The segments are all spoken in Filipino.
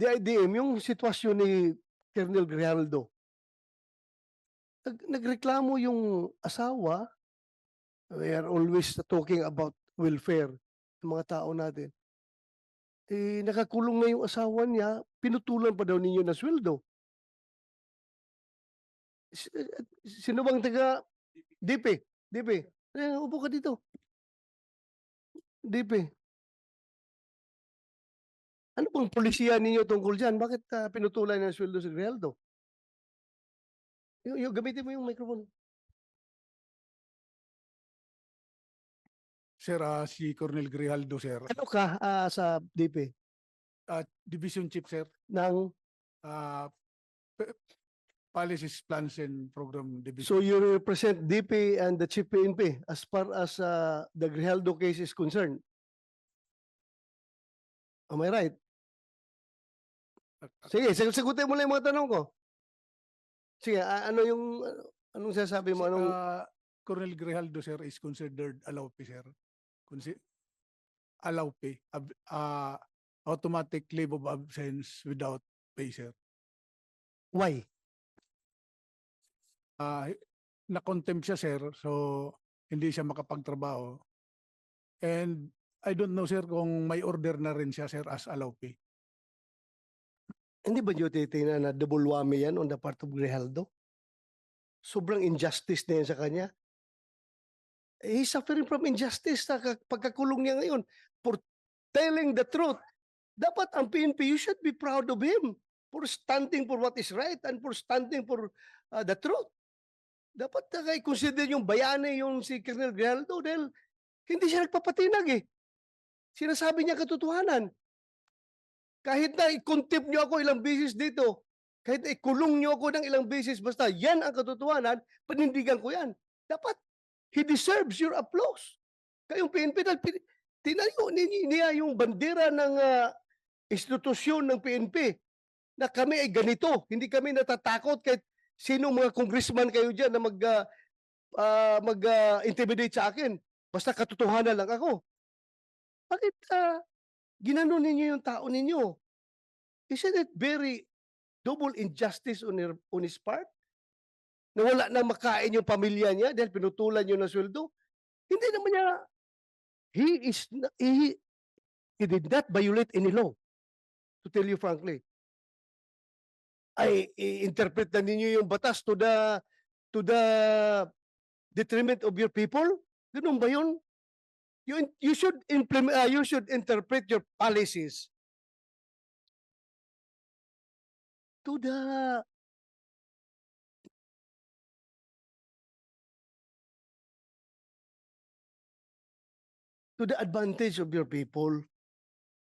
DIDM, yung sitwasyon ni Colonel Grijaldo, nagreklamo yung asawa, we are always talking about welfare ng mga tao natin. Eh, nakakulong na yung asawa niya, pinutulan pa daw ninyo ng sweldo. Si- Sino bang taga DP? DP. Upo ka dito. DP. Ano bang polisiya ninyo tungkol dyan? Bakit pinutulan ng sweldo si Grijaldo? Gamitin mo yung microphone. Sir, si Colonel Grijaldo, sir. Ano ka sa DP? Division Chief, sir. Ng, Uh, Policies, Plans, and Program Division. so you represent DP and the Chief PNP as far as the Grijaldo case is concerned. Am I right? Sige, sagutin mo lang yung mga tanong ko. Sige, ano yung, anong sasabi mo? Anong, Colonel Grijaldo, sir, is considered allowed, sir. Allowed pay. Automatic leave of absence without pay, sir. why? Na-contempt siya, sir, so hindi siya makapagtrabaho. And I don't know, sir, kung may order na rin siya, sir, as allowed pay. Hindi ba nyo titingnan na double whammy yan on the part of Grijaldo? Sobrang injustice na yan sa kanya. He's suffering from injustice sa pagkakulong niya ngayon for telling the truth. Dapat ang PNP, you should be proud of him for standing for what is right and for standing for the truth. Dapat i-consider yung bayani yung si Colonel Grijaldo dahil hindi siya nagpapatinag eh. Sinasabi niya katotohanan. Kahit na i-contempt niyo ako ilang beses dito, kahit na ikulong niyo ako ng ilang beses, basta yan ang katotohanan, panindigan ko yan. Dapat, he deserves your applause. Kayong PNP, tinayo niya yung bandera ng institusyon ng PNP na kami ay ganito. Hindi kami natatakot kahit sino mga congressman kayo dyan na mag-intimidate sa akin. Basta katotohanan lang ako. Bakit ginanon ninyo yung tao ninyo? Isn't it very double injustice on his part? Na wala na makain yung pamilya niya dahil pinutulan niyo ng sweldo? Hindi naman niya, he did not violate any law. To tell you frankly. Ay, i-interpret na ninyo yung batas to the detriment of your people? Ganun ba yun? You should implement, you should interpret your policies to the advantage of your people.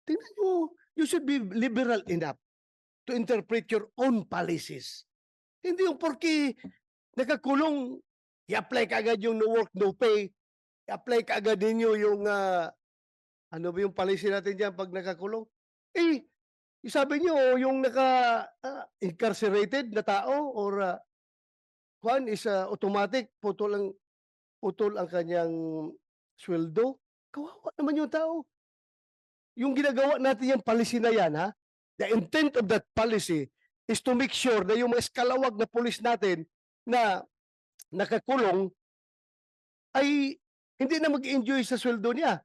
Tingnan nyo, you should be liberal enough to interpret your own policies. Hindi yung porki nakakulong, i-apply ka agad yung no work, no pay, i-apply ka agad ninyo yung, ano ba yung policy natin dyan pag nakakulong? Eh, sabi nyo, yung incarcerated na tao or one is automatic, putol ang kanyang sweldo. Kawawa naman yung tao. Yung ginagawa natin yung policy na yan, ha? The intent of that policy is to make sure na yung mga eskalawag na pulis natin na nakakulong ay hindi na mag-enjoy sa sweldo niya.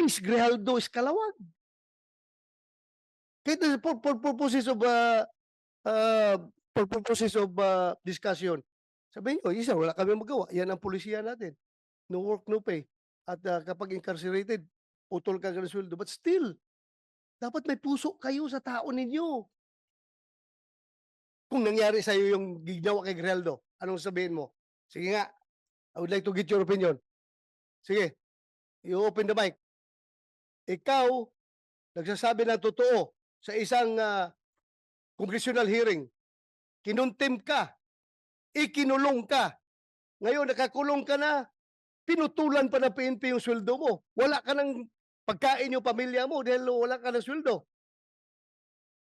Is Grijaldo eskalawag. Kahit for purposes of discussion, sabihin nyo, isa, wala kami magawa. Yan ang polisiya natin. No work, no pay. At kapag incarcerated, putol ka ng sweldo. But still, dapat may puso kayo sa tao ninyo. Kung nangyari sa'yo yung ginawa kay Grijaldo, anong sabihin mo? Sige nga, I would like to get your opinion. Sige, you open the mic. Ikaw, nagsasabi ng totoo sa isang congressional hearing. Kinontempt ka, ikinulong ka. Ngayon, nakakulong ka na, pinutulan pa ng PNP yung sweldo mo. Wala ka ng pagkain yung pamilya mo dahil wala ka ng sweldo.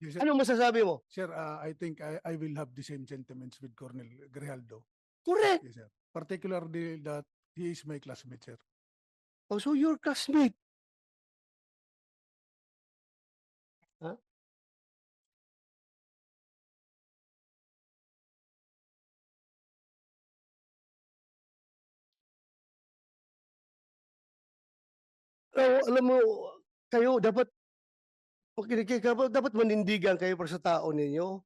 Yes, sir. Anong masasabi mo? Sir, I think I will have the same sentiments with Colonel Grijaldo. Correct. Yes, sir. Particularly that he is my classmate, sir. Oh, so your classmate. Huh? Alam mo, kayo dapat dapat manindigan kayo para sa tao ninyo.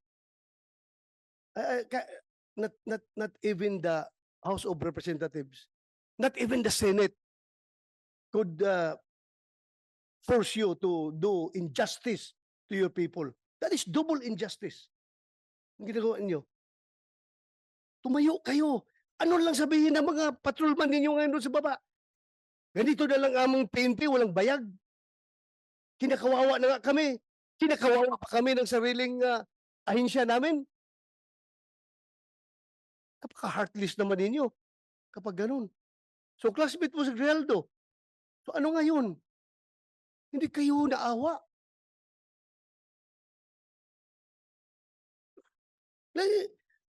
Not even the House of Representatives, not even the Senate could force you to do injustice to your people. That is double injustice. Ang ginagawa niyo. Tumayo kayo. Ano lang sabihin ng mga patrolman ninyo ngayon doon sa baba? Ganito na lang among PNP, walang bayag. Kinakawawa na nga kami. Kinakawawa pa kami ng sariling ahensya namin. Napaka-heartless naman ninyo kapag ganun. So classmate mo si Grijaldo. So ano ngayon? Hindi kayo naawa.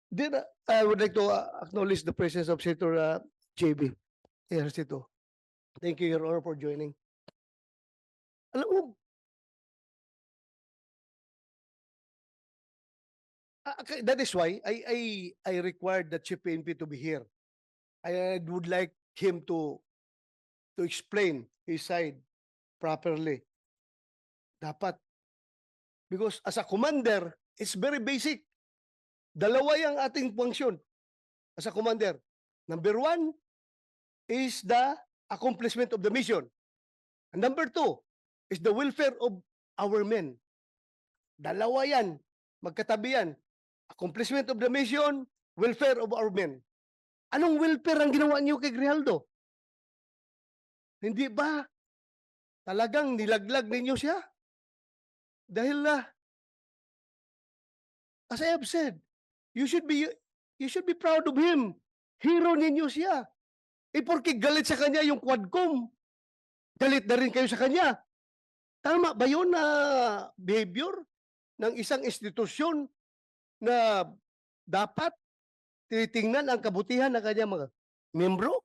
Then, I would like to acknowledge the presence of Senator JB Ejercito. Thank you, Your Honor, for joining. Alam mo, that is why I required the Chief PNP to be here. I would like him to explain his side properly. Dapat. Because as a commander, it's very basic. Dalawa yung ating function as a commander. Number one is the accomplishment of the mission. And number two is the welfare of our men. Dalawa yan. Magkatabi yan. Accomplishment of the mission, welfare of our men. Anong welfare ang ginawa niyo kay Grijaldo? Hindi ba talagang nilaglag ninyo siya? Dahil as I have said, you should be proud of him. Hero ninyo siya. Porke galit sa kanya yung Quadcom, galit na rin kayo sa kanya. Tama ba yun na behavior ng isang institusyon na dapat tinitingnan ang kabutihan ng kanyang mga membro?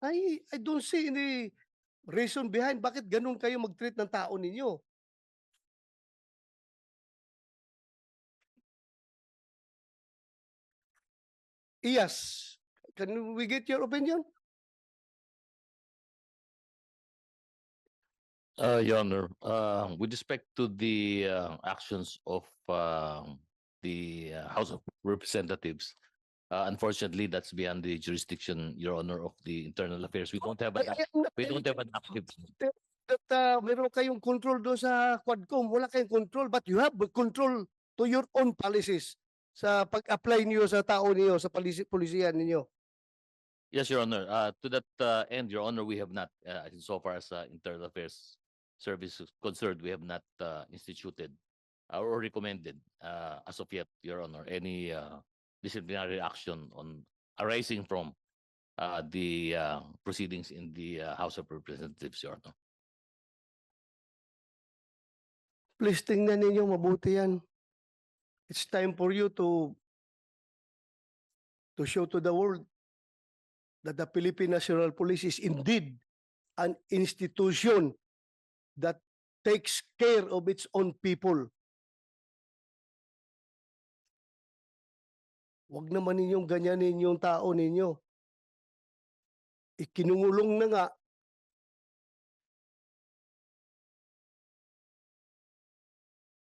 I don't see any reason behind bakit ganun kayo mag-treat ng tao ninyo. Yes. Can we get your opinion? Your Honor, with respect to the actions of the House of Representatives, unfortunately, that's beyond the jurisdiction, Your Honor, of the Internal Affairs. We don't have an active. That meron kayong control doon sa Quadcom. Wala kayong control, but you have control to your own policies sa pag-apply niyo sa tao niyo, sa polisiyan ninyo. Yes, Your Honor. To that end, Your Honor, we have not, so far as Internal Affairs Service is concerned, we have not instituted or recommended as of yet, Your Honor, any disciplinary action on arising from the proceedings in the House of Representatives, Your Honor. Please tingnan ninyo mabuti yan. It's time for you to show to the world that the Philippine National Police is indeed an institution that takes care of its own people. Huwag naman ninyong ganyanin yung tao ninyo. Ikinungulong na nga.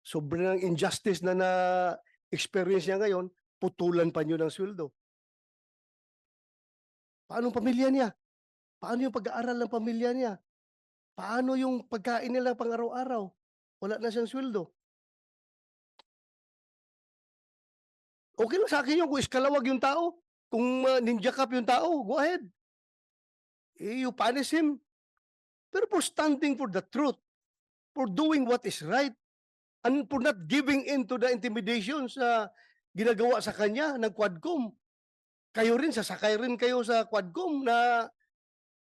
Sobrang injustice na experience niya ngayon, putulan pa niyo ng sweldo. Paano ang pamilya niya? Paano yung pag-aaral ng pamilya niya? Paano yung pagkain nila pang araw-araw? Wala na siyang sweldo. Okay lang sa akin yun kung iskalawag yung tao. Kung ninja cup yung tao, go ahead. You punish him. Pero for standing for the truth, for doing what is right, and for not giving in to the intimidations na ginagawa sa kanya ng Quadcom, kayo rin, sasakay rin kayo sa Quadcom na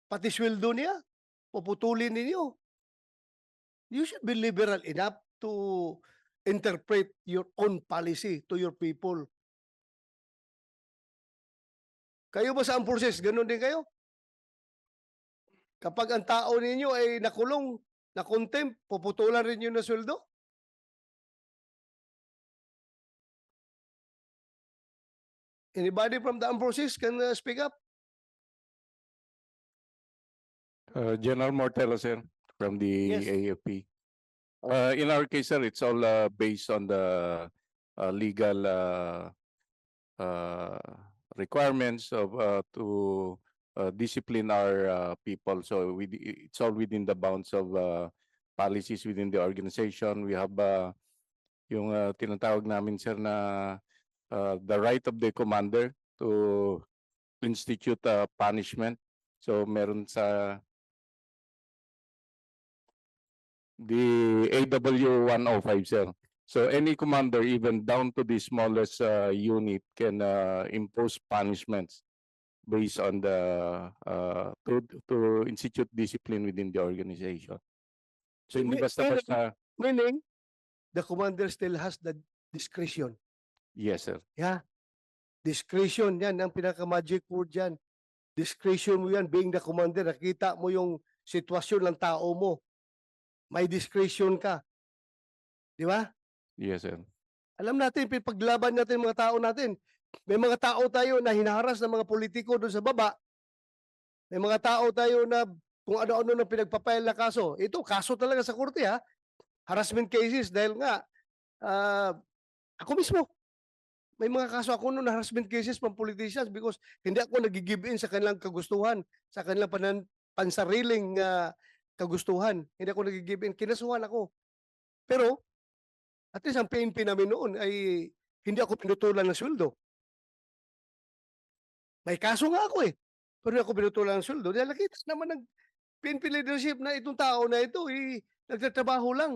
pati sweldo niya, puputulin ninyo. You should be liberal enough to interpret your own policy to your people. Kayo ba sa armed forces, ganun din kayo? Kapag ang tao ninyo ay nakulong, na-contempt, puputulan rin yun na sweldo? Anybody from the armed forces can speak up? General Mortelo, sir, from the Yes. AFP. In our case, sir, it's all based on the legal uh, requirements of to discipline our people. So it's all within the bounds of policies within the organization. We have yung tinatawag namin, sir, na the right of the commander to institute punishment. So meron sa the AW 105, sir. So any commander, even down to the smallest unit, can impose punishments based on the to institute discipline within the organization. So hindi basta-basta. Meaning, the commander still has the discretion. Yes, sir. Yeah. Discretion, yan ang pinaka-magic word yan. Discretion mo yan, being the commander, nakita mo yung sitwasyon ng tao mo. May discretion ka. Di ba? Yes, sir. Alam natin, paglaban natin mga tao natin. May mga tao tayo na hinaharas ng mga politiko doon sa baba. May mga tao tayo na kung ano-ano na pinagpapail na kaso. Ito, kaso talaga sa korte ha. Harassment cases dahil nga ako mismo. May mga kaso ako noon na harassment cases from politicians because hindi ako nag-give in sa kanilang kagustuhan, sa kanilang pansariling kagustuhan. Hindi ako nag-give in. Kinasuhan ako. Pero, at least ang PNP namin noon ay hindi ako pinutulan ng sweldo. May kaso nga ako eh. Pero hindi ako pinutulan ng sweldo. Dahil nakita naman ng PNP leadership na itong tao na ito nagtatrabaho lang.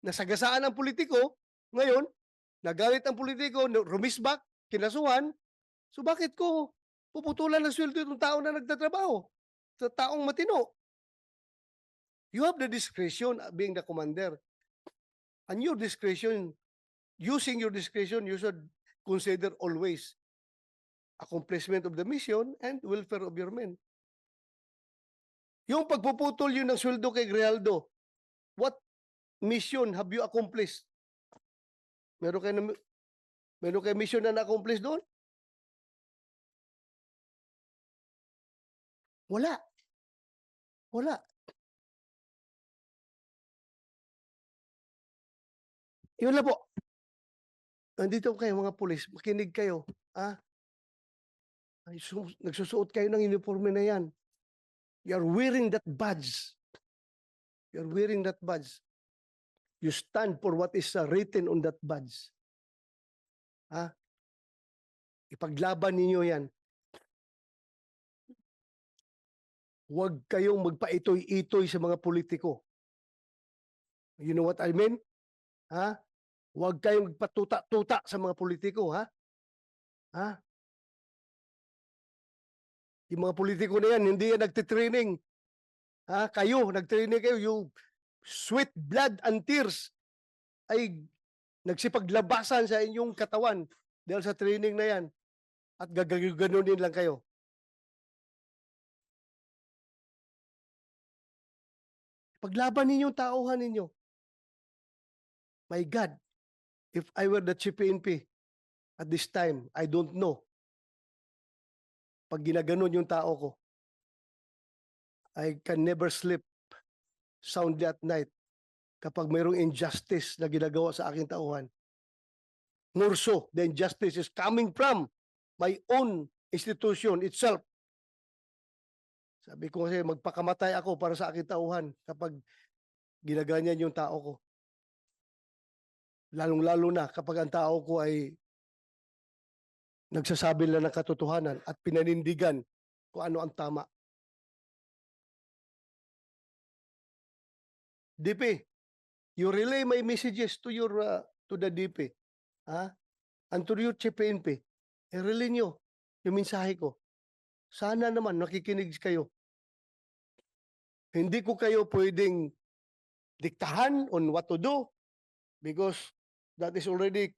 Nasagasaan ang politiko. Ngayon, nagalit ang politiko, rumisbak, kinasuhan. So bakit ko puputulan ng sweldo itong tao na nagtatrabaho? Sa taong matino. You have the discretion being the commander. And your discretion, using your discretion, you should consider always accomplishment of the mission and welfare of your men. Yung pagpuputol yun ng sweldo kay Grijaldo, what mission have you accomplished? Meron kayo mission na na-accomplish doon? Wala. Wala. Yun lang po. Nandito kayo mga pulis, makinig kayo. Nagsusuot kayo ng uniforme na yan. You're wearing that badge. You're wearing that badge. You stand for what is written on that badge. Ipaglaban ninyo yan. Huwag kayong magpaitoy-itoy sa mga politiko. You know what I mean? Huwag kayong magpatuta-tuta sa mga politiko, Yung mga politiko na yan, hindi yan nagtitraining. Kayo, nagtraining kayo, yung sweat, blood, and tears ay nagsipaglabasan sa inyong katawan dahil sa training na yan. At gaganunin lang kayo. Paglaban ninyo, tauhan ninyo. My God, if I were the Chief PNP at this time, I don't know. Pag ginaganon yung tao ko, I can never sleep soundly at night kapag mayroong injustice na ginagawa sa aking tauhan. More so, the injustice is coming from my own institution itself. Sabi ko kasi magpakamatay ako para sa aking tauhan kapag ginaganyan yung tao ko. Lalong-lalo na kapag ang tao ko ay nagsasabi lang ng katotohanan at pinanindigan kung ano ang tama. DP, you relay my messages to to the DP, and to your Chief PNP. I-relay nyo yung mensahe ko. Sana naman nakikinig kayo. Hindi ko kayo pwedeng diktahan on what to do because that is already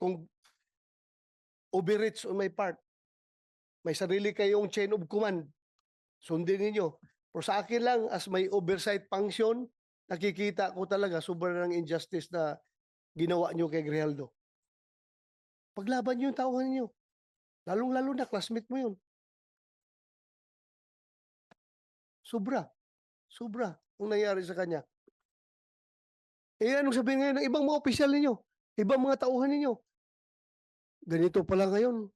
overreach on my part. May sarili kayong chain of command. Sundin ninyo. Pero sa akin lang, as may oversight function, nakikita ko talaga sobrang injustice na ginawa nyo kay Grijaldo. Paglaban nyo yung tauhan nyo. Lalong-lalo na, classmate mo yun. Sobra. Sobra ang nangyari sa kanya. Eh, anong sabihin ngayon ng ibang mga opisyal ninyo? Ibang mga tauhan ninyo? Ganito pala ngayon.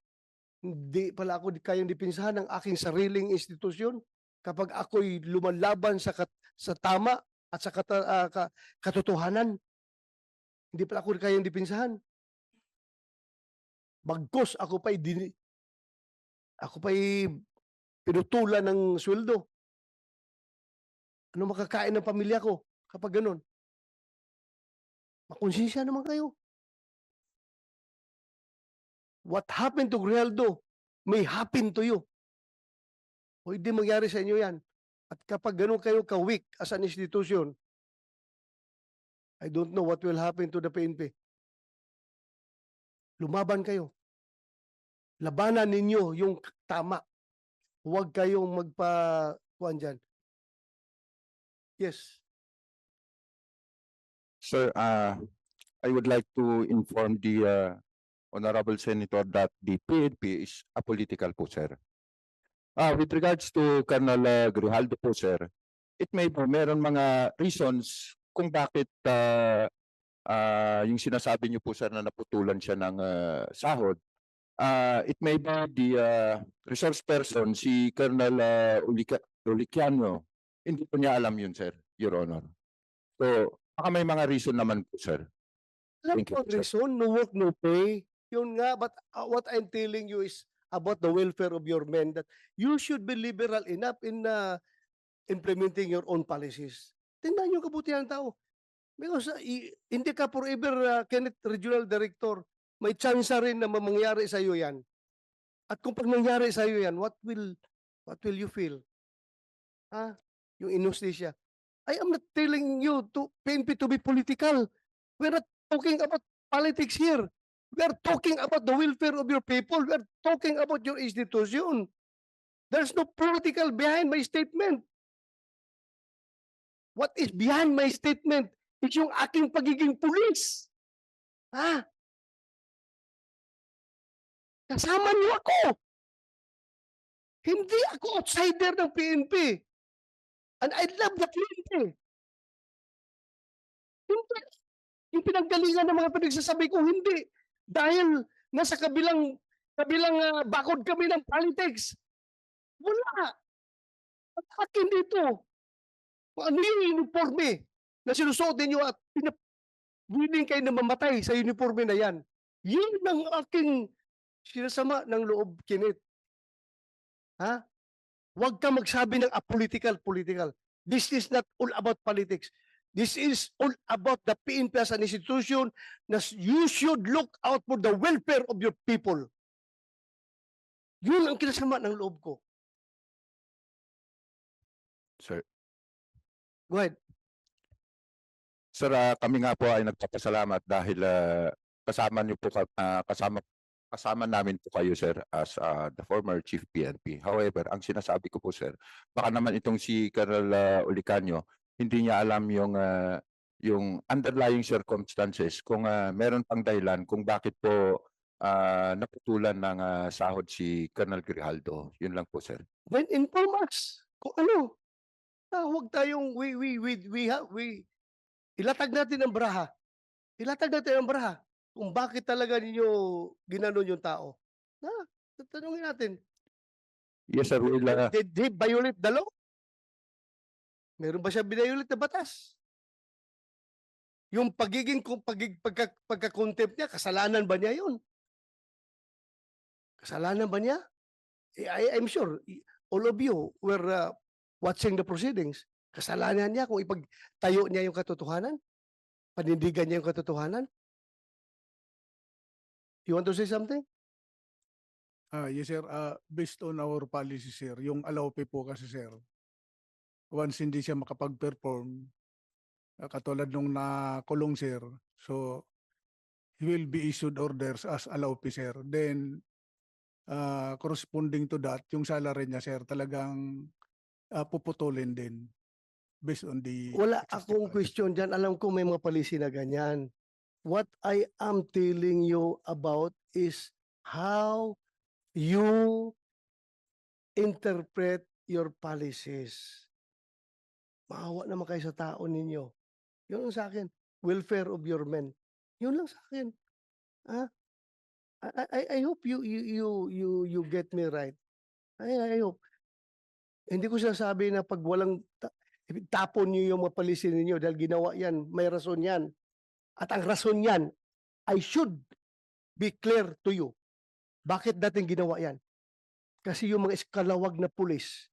Hindi pala ako kayang dipinsahan ng aking sariling institusyon kapag ako'y lumalaban sa tama at sa katotohanan. Hindi pala ako kayang dipinsahan. Bagkus ako pa'y pinutulan ng sweldo. Ano makakain ng pamilya ko kapag ganun? Makonsensya naman kayo. What happened to Grijaldo may happen to you. Pwede mangyari sa inyo yan. At kapag ganun kayo ka-weak as an institution, I don't know what will happen to the PNP. Lumaban kayo. Labanan ninyo yung tama. Huwag kayong kuwan dyan. Yes. Sir, I would like to inform the Honorable Senator that the PNP is apolitical po, sir. With regards to Colonel Grijaldo po, sir, it may be meron mga reasons kung bakit yung sinasabi niyo po, sir, na naputulan siya ng sahod. It may be the resource person, si Colonel Uliciano. Hindi po niya alam yun, sir, Your Honor. So, baka may mga reason naman po, sir. Alam Thank you, ko, sir. reason, no work, no pay. Yun nga, but what I'm telling you is about the welfare of your men, that you should be liberal enough in implementing your own policies. Tingnan yung kabutihan ng tao. Because hindi ka forever, Kenneth, Regional Director, may chance rin na mangyari sa iyo yan. At kung pag nangyari sa iyo yan, what will you feel? Yung inostisya. I am not telling you to PNP to be political. We're not talking about politics here. We are talking about the welfare of your people. We are talking about your institution. There's no political behind my statement. What is behind my statement is yung aking pagiging pulis. Kasama niyo ako. Hindi ako outsider ng PNP. And I love the PNP. Hindi. Yung pinanggalingan ng mga pinagsasabi ko, hindi. Dahil nasa kabilang bakod kami ng politics. Wala. At akin dito. Kung ano yung uniforme na sinusuot ninyo at willing kayo na mamatay sa uniforme na yan. Yun ang aking sinasama ng loob, Kenneth. Huwag ka magsabi ng political. This is not all about politics. This is all about the PNP as an institution na you should look out for the welfare of your people. Yun ang kinasama ng loob ko. Sir. Go ahead. Sir, kami nga po ay nagpapasalamat dahil kasama niyo po kasama namin po kayo, sir, as the former chief PNP. However, ang sinasabi ko po, sir, baka naman itong si Colonel Ulicanio, hindi niya alam yung underlying circumstances kung meron pang dahilan kung bakit po naputulan ng sahod si Colonel Grijaldo. Yun lang po, sir. Then inform us kung ano. Huwag tayong ilatag natin ang baraha. Ilatag natin ang baraha kung bakit talaga ninyo ginanon yung tao. Tatanungin natin. Yes, sir. Did he violate the law? Meron ba siya binayulit na batas? Yung pagka-contempt niya, kasalanan ba niya yun? Kasalanan ba niya? I'm sure all of you were watching the proceedings. Kasalanan niya kung ipagtayo niya yung katotohanan? Panindigan niya yung katotohanan? You want to say something? Yes, sir. Based on our policy, sir, yung allowpay po kasi, sir, once hindi siya makapag-perform, katulad nung nakulong, sir, so he will be issued orders as allowpay, sir. Then, corresponding to that, yung salary niya, sir, talagang puputulin din based on the... Wala akong question dyan. Alam ko may mga policy na ganyan. What I am telling you about is how you interpret your policies. Maawa naman kayo sa tao ninyo. Yun lang sa akin. Welfare of your men. Yun lang sa akin. Ah, I hope you get me right. I hope. Hindi ko sinasabi na pag walang tapon niyo yung mga policy ninyo dahil ginawa yan, may rason yan. At ang rason yan, I should be clear to you. Bakit natin ginawa yan? Kasi yung mga eskalawag na pulis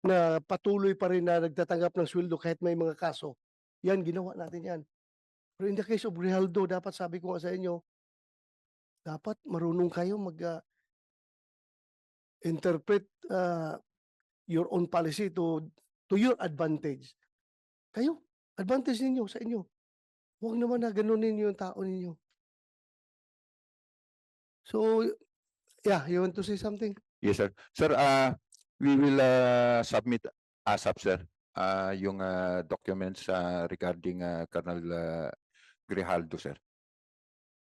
na patuloy pa rin na nagtatanggap ng sweldo kahit may mga kaso, yan, ginawa natin yan. Pero in the case of Grijaldo, dapat sabi ko nga sa inyo, dapat marunong kayo interpret your own policy to your advantage. Kayo, advantage ninyo sa inyo. Huwag naman na ganunin yung tao ninyo. So, yeah, you want to say something? Yes, sir. Sir, we will submit ASAP, sir, yung documents regarding Colonel Grijaldo, sir,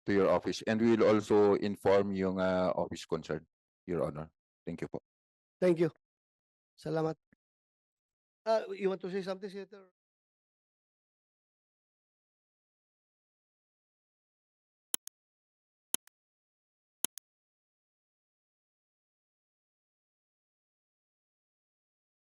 to your office. And we will also inform yung office concerned, Your Honor. Thank you po. Thank you. Salamat. You want to say something, Senator?